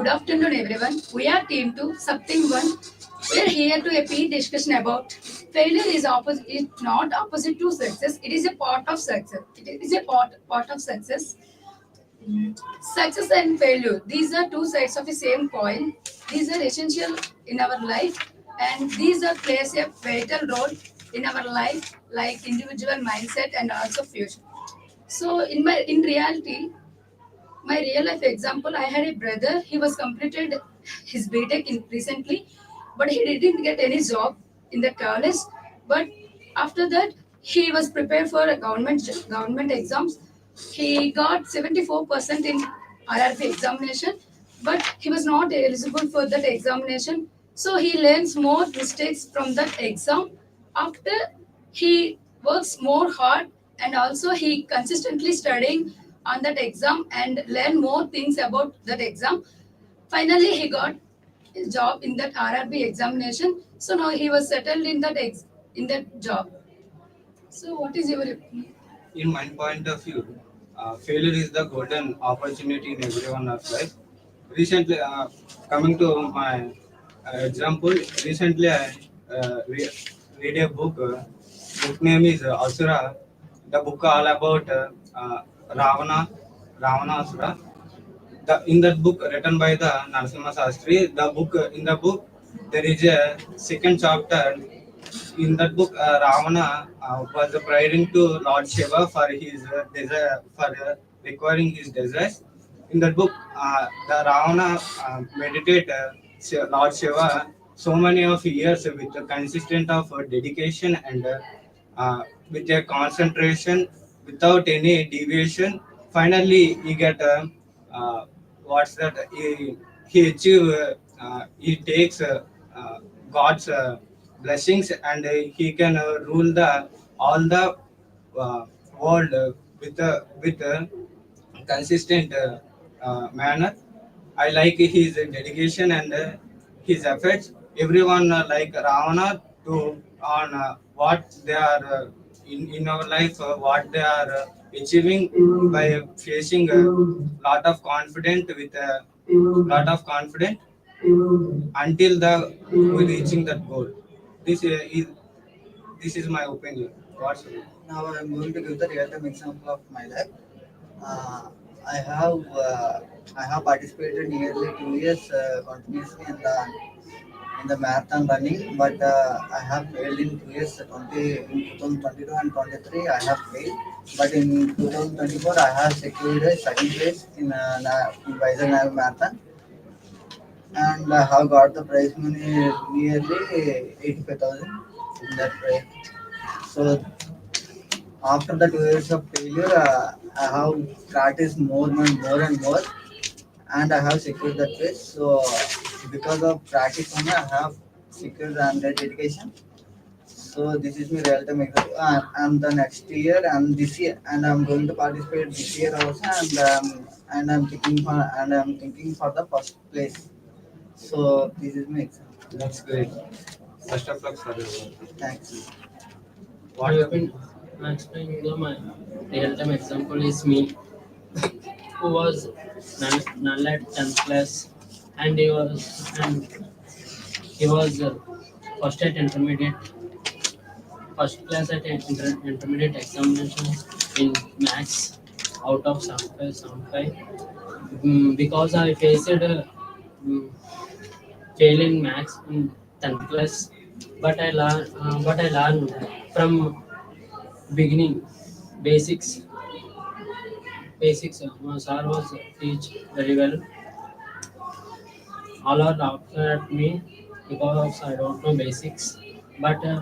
Good afternoon, everyone. We are Team 2, Something 1. We are here to a P discussion about failure is not opposite to success. It is a part of success. It is a part of success. Success and failure. These are two sides of the same coin. These are essential in our life, and these are plays a vital role in our life, like individual mindset and also future. So, in reality, my real life example, I had a brother. He was completed his BTech in recently, but he didn't get any job in the college. But after that, he was prepared for a government exams. He got 74% in RRB examination, but he was not eligible for that examination. So he learns more mistakes from that exam. After he works more hard, and also he consistently studying on that exam and learn more things about that exam. Finally, he got a job in that RRB examination. So now he was settled in in that job. So what is your opinion? In my point of view, failure is the golden opportunity in everyone's life. Recently, coming to my example, recently I read a book. Book name is Asura. The book all about Ravana, Asura. In that book written by the Narasimha Sastri, in the book there is a second chapter. In that book, Ravana was praying to Lord Shiva for his desire, for requiring his desires. In that book, the Ravana meditate Lord Shiva so many of years with a consistent of dedication and with a concentration without any deviation. Finally, he get what's that? He achieve. He takes God's blessings and he can rule the all the world with a consistent manner. I like his dedication and his efforts. Everyone like Ravana to on what they are in our life, what they are achieving by facing a lot of confidence with a lot of confidence until the we reaching that goal. This is this is my opinion. What's Now I'm going to give the real-time example of my life. Uh, I have uh, I have participated nearly 2 years continuously in the marathon running, but I have failed in 2 years. 2022 and 23 I have failed, but in 2024 I have secured a second place in Vizag marathon, and I have got the prize money nearly 85,000 in that prize. So after the 2 years of failure, I have practiced more and more, and I have secured that place. So because of practice only, I have secured and the dedication. So this is my real time example. And the next year and this year, and I'm going to participate this year also, and I'm thinking for the first place. So this is my example. That's great. Best of luck for you. Thanks. What I explain my real time example is me, who was null at 10th class, and he was first at first class at intermediate examinations in maths out of 75. Because I faced mm, fail in maths in 10th class, but I learned from beginning basics. My sir was teach very well. All are laughing at me because I don't know basics, but uh,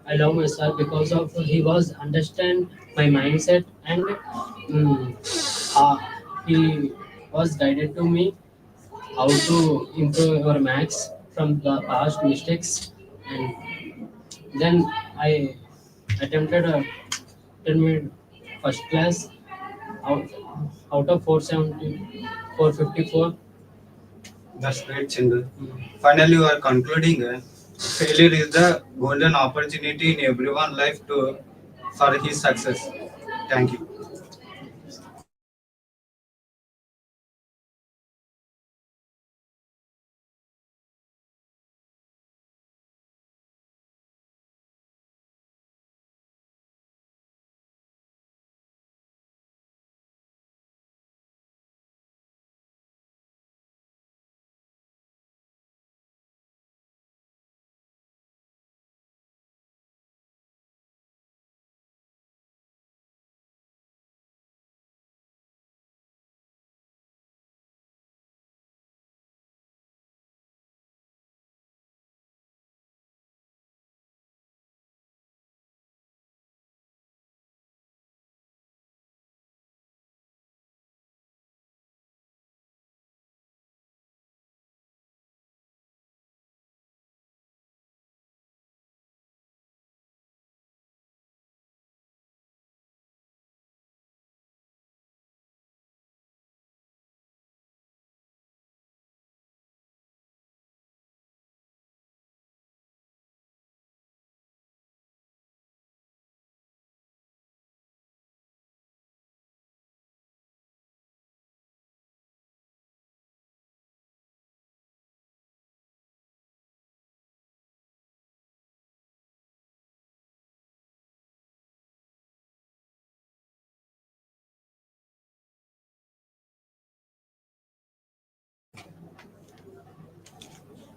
I love my sir because of he was understand my mindset, and uh, he was guided to me how to improve your maths from the past mistakes. And then I attempted a intermediate first class out, out of 470, 454. That's great, Chindu. Finally, you are concluding failure is the golden opportunity in everyone's life to for his success. Thank you.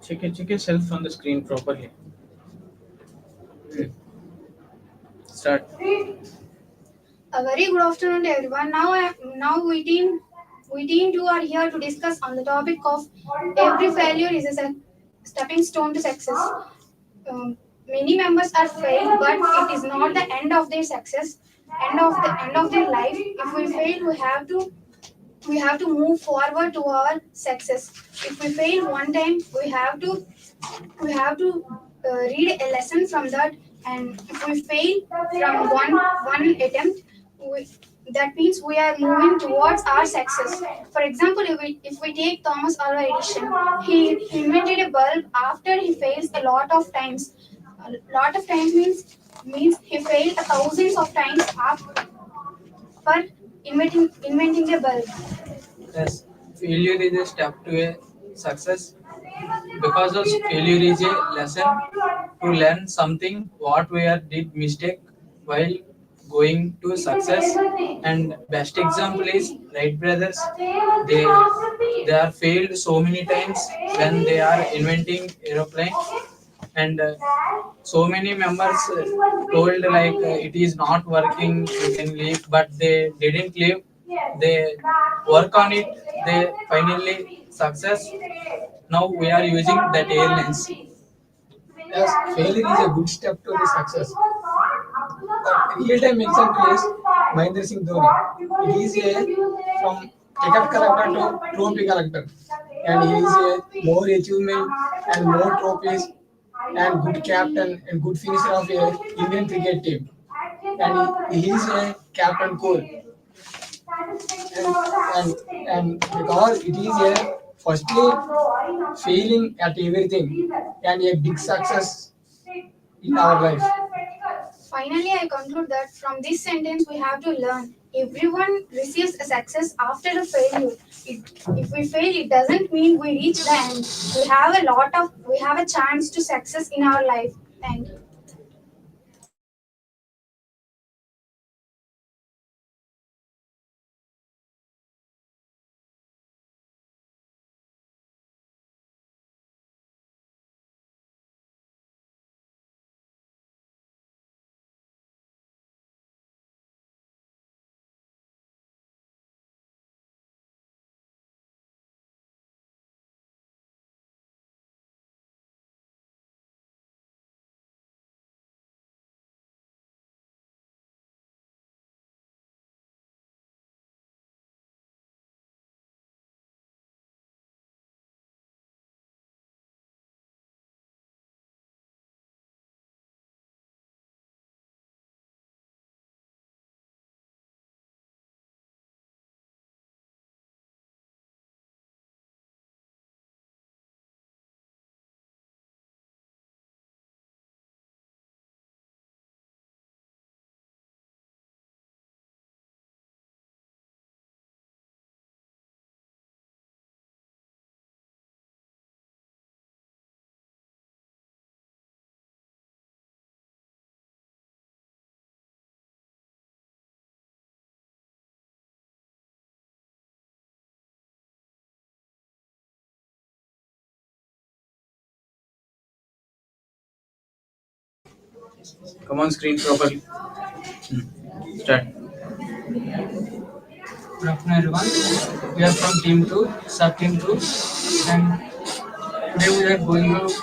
Check yourself on the screen properly. Start. A very good afternoon to everyone. Now we team two are here to discuss on the topic of every failure is a stepping stone to success. Many members are failed, but it is not the end of their success, end of their life. If we fail, we have to move forward to our success. If we fail one time, we have to read a lesson from that, and if we fail from one attempt, we, that means we are moving towards our success. For example, if we take Thomas Alva Edison, he invented a bulb after he fails a lot of times. A lot of times means he failed thousands of times after inventing a bulb. Yes, failure is a step to a success because of failure is a lesson to learn something what we are did mistake while going to success. And best example is Wright brothers. They they are failed so many times when they are inventing aeroplane, and so many members told like it is not working, you can leave, but they didn't leave. They work on it. They finally success. Now we are using that airlines. Yes, failure is a good step to the success. But real-time example is Mahendra Singh Dhoni. He is a from ticket collector to trophy collector, and he is a more achievement and more trophies and good captain and good finisher of a Indian cricket team. And he is a captain cool. And because it is a firstly failing at everything and a big success in our life. Finally, I conclude that from this sentence we have to learn. Everyone receives a success after a failure. If we fail, it doesn't mean we reach the end. We have a chance to success in our life. Thank you. Come on screen properly. Start. Good afternoon everyone. We are from team 2, sub team 2, and today we are going to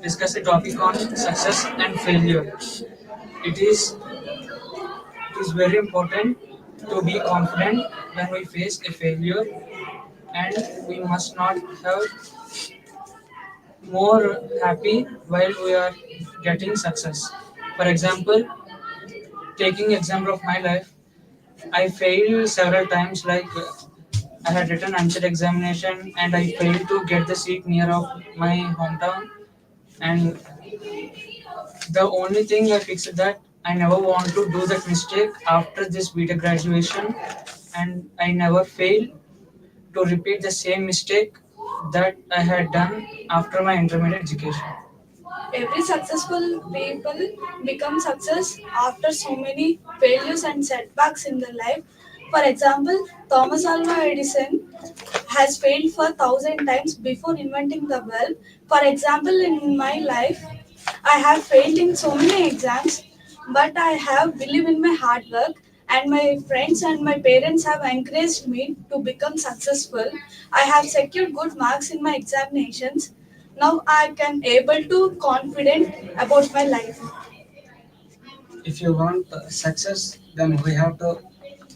discuss a topic on success and failure. It is it is very important to be confident when we face a failure, and we must not have more happy while we are getting success. For example, taking example of my life, I failed several times. Like I had written answer examination and I failed to get the seat near of my hometown. And the only thing I fixed that I never want to do that mistake after this BTech graduation, and I never fail to repeat the same mistake that I had done after my intermediate education. Every successful people become success after so many failures and setbacks in their life. For example, Thomas Alva Edison has failed for 1,000 times before inventing the bulb. For example, in my life, I have failed in so many exams, but I have believed in my hard work, and my friends and my parents have encouraged me to become successful. I have secured good marks in my examinations. Now I can able to confident about my life. If you want success, then we have to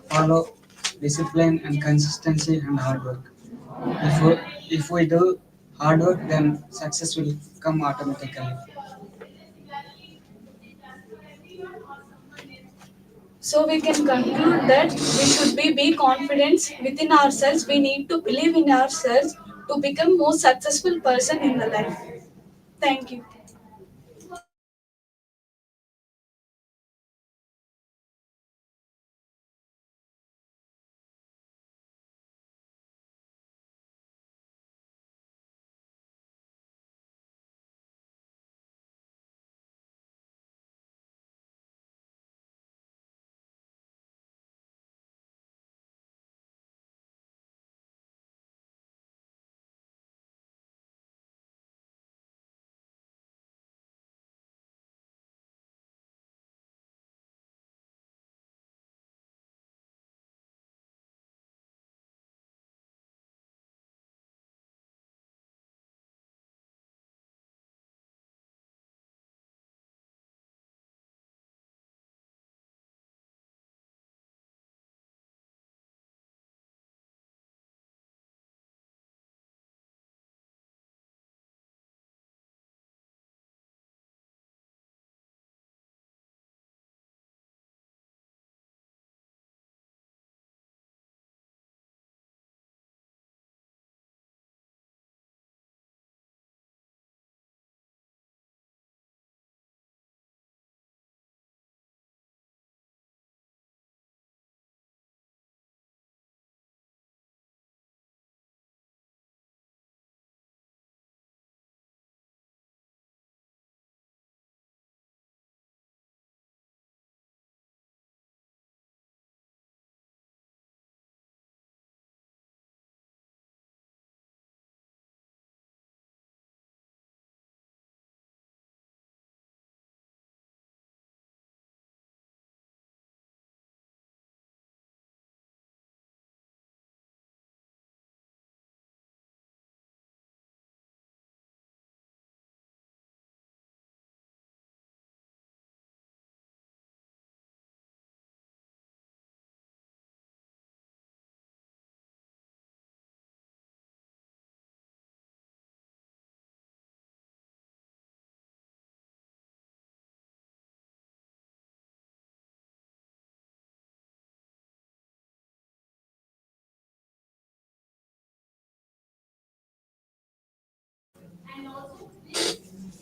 follow discipline and consistency and hard work. If we do hard work, then success will come automatically. So we can conclude that we should be confident within ourselves. We need to believe in ourselves to become more successful person in the life. Thank you.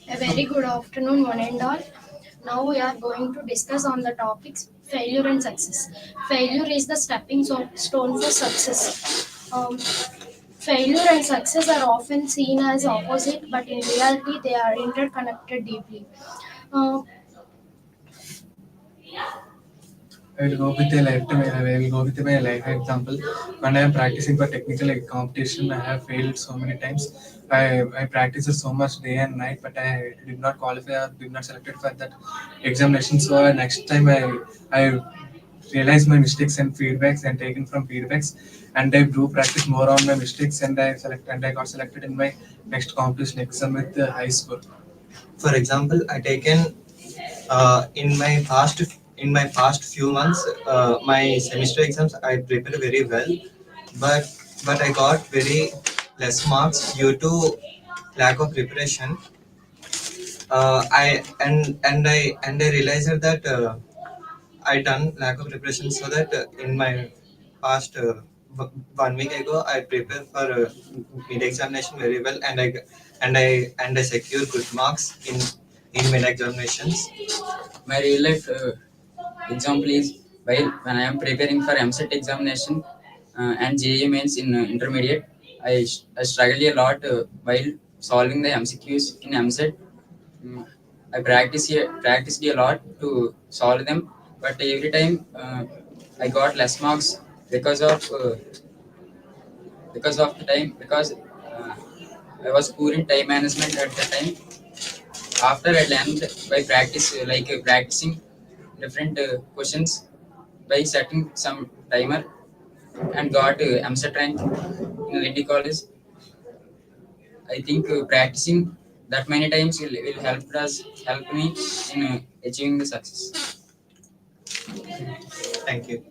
A very good afternoon, one and all. Now we are going to discuss on the topics failure and success. Failure is the stepping stone for success. Failure and success are often seen as opposite, but in reality they are interconnected deeply. Uh, I will go with a lifetime. I will go with my life example. When I am practicing for technical competition, I have failed so many times. I practiced so much day and night, but I did not qualify or did not selected for that examination. So next time I realized my mistakes and feedbacks and taken from feedbacks, and I do practice more on my mistakes, and I got selected in my next competition exam with the high score. For example, I taken in my past few months, my semester exams I prepared very well, but I got very less marks due to lack of preparation. I realized that I done lack of preparation, so that in my past 1 week ago I prepared for mid examination very well, and I secured good marks in mid examinations. My real life example is while when I am preparing for MSET examination and JEE mains in intermediate, I struggle a lot while solving the MCQs in MSET. Mm, I practiced a lot to solve them, but every time I got less marks because of because of the time, because I was poor in time management at the time. After I learned by practice, practicing different questions by setting some timer and got MSET rank in Lady College. I think practicing that many times will help me in achieving the success. Thank you.